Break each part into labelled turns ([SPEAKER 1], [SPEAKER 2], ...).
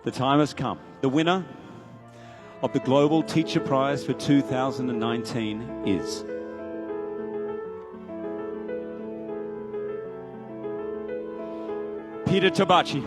[SPEAKER 1] The time has come. The winner of the Global Teacher Prize for 2019 is Peter Tabachi.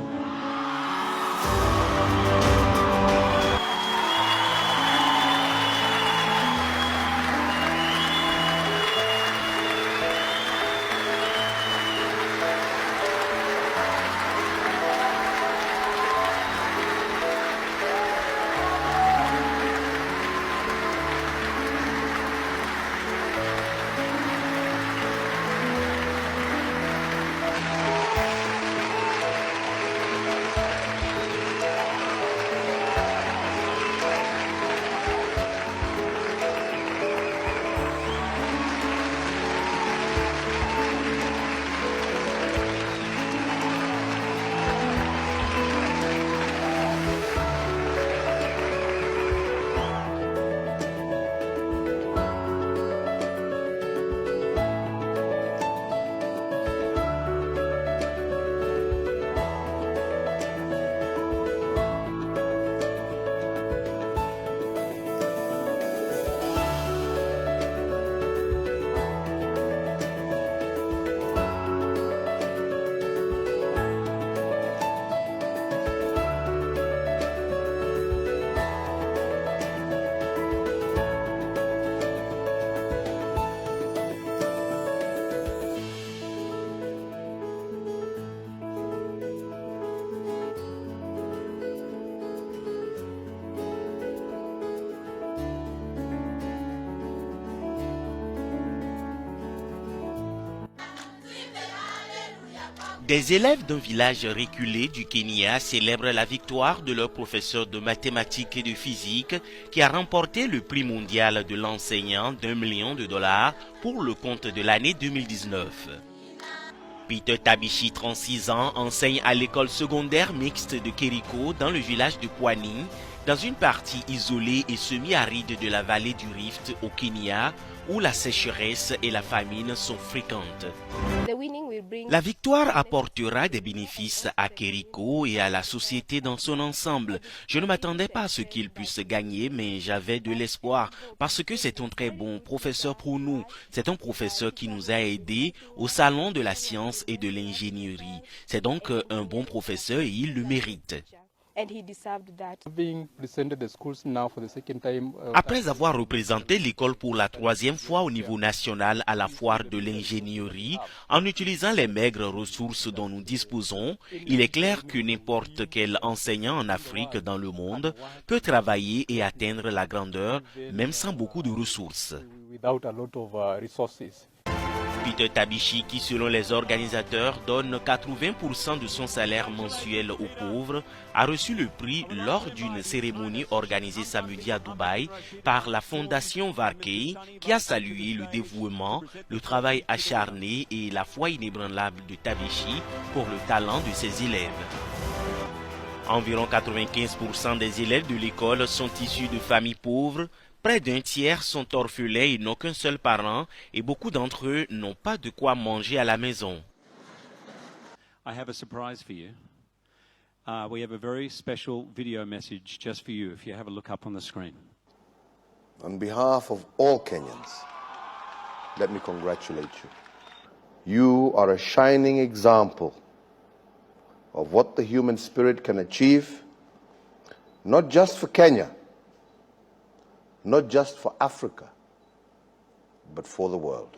[SPEAKER 2] Des élèves d'un village reculé du Kenya célèbrent la victoire de leur professeur de mathématiques et de physique qui a remporté le prix mondial de l'enseignant d'$1 million pour le compte de l'année 2019. Peter Tabichi, 36 ans, enseigne à l'école secondaire mixte de Kericho dans le village de Pwani, dans une partie isolée et semi-aride de la vallée du Rift au Kenya, où la sécheresse et la famine sont fréquentes. La victoire apportera des bénéfices à Kericho et à la société dans son ensemble. Je ne m'attendais pas à ce qu'il puisse gagner, mais j'avais de l'espoir parce que c'est un très bon professeur pour nous. C'est un professeur qui nous a aidés au salon de la science et de l'ingénierie. C'est donc un bon professeur et il le mérite. Après avoir représenté l'école pour la 3e fois au niveau national à la foire de l'ingénierie, en utilisant les maigres ressources dont nous disposons, il est clair que n'importe quel enseignant en Afrique dans le monde peut travailler et atteindre la grandeur, même sans beaucoup de ressources. Peter Tabichi, qui selon les organisateurs donne 80% de son salaire mensuel aux pauvres, a reçu le prix lors d'une cérémonie organisée samedi à Dubaï par la Fondation Varkey, qui a salué le dévouement, le travail acharné et la foi inébranlable de Tabichi pour le talent de ses élèves. Environ 95% des élèves de l'école sont issus de familles pauvres. Près d'un tiers sont orphelins et n'ont qu'un seul parent et beaucoup d'entre eux n'ont pas de quoi manger à la maison.
[SPEAKER 1] I have a surprise for you. We have a very special video message just for you if you have a look up on the screen.
[SPEAKER 3] On behalf of all Kenyans, let me congratulate you. You are a shining example of what the human spirit can achieve, not just for Kenya, not just for Africa, but for the world.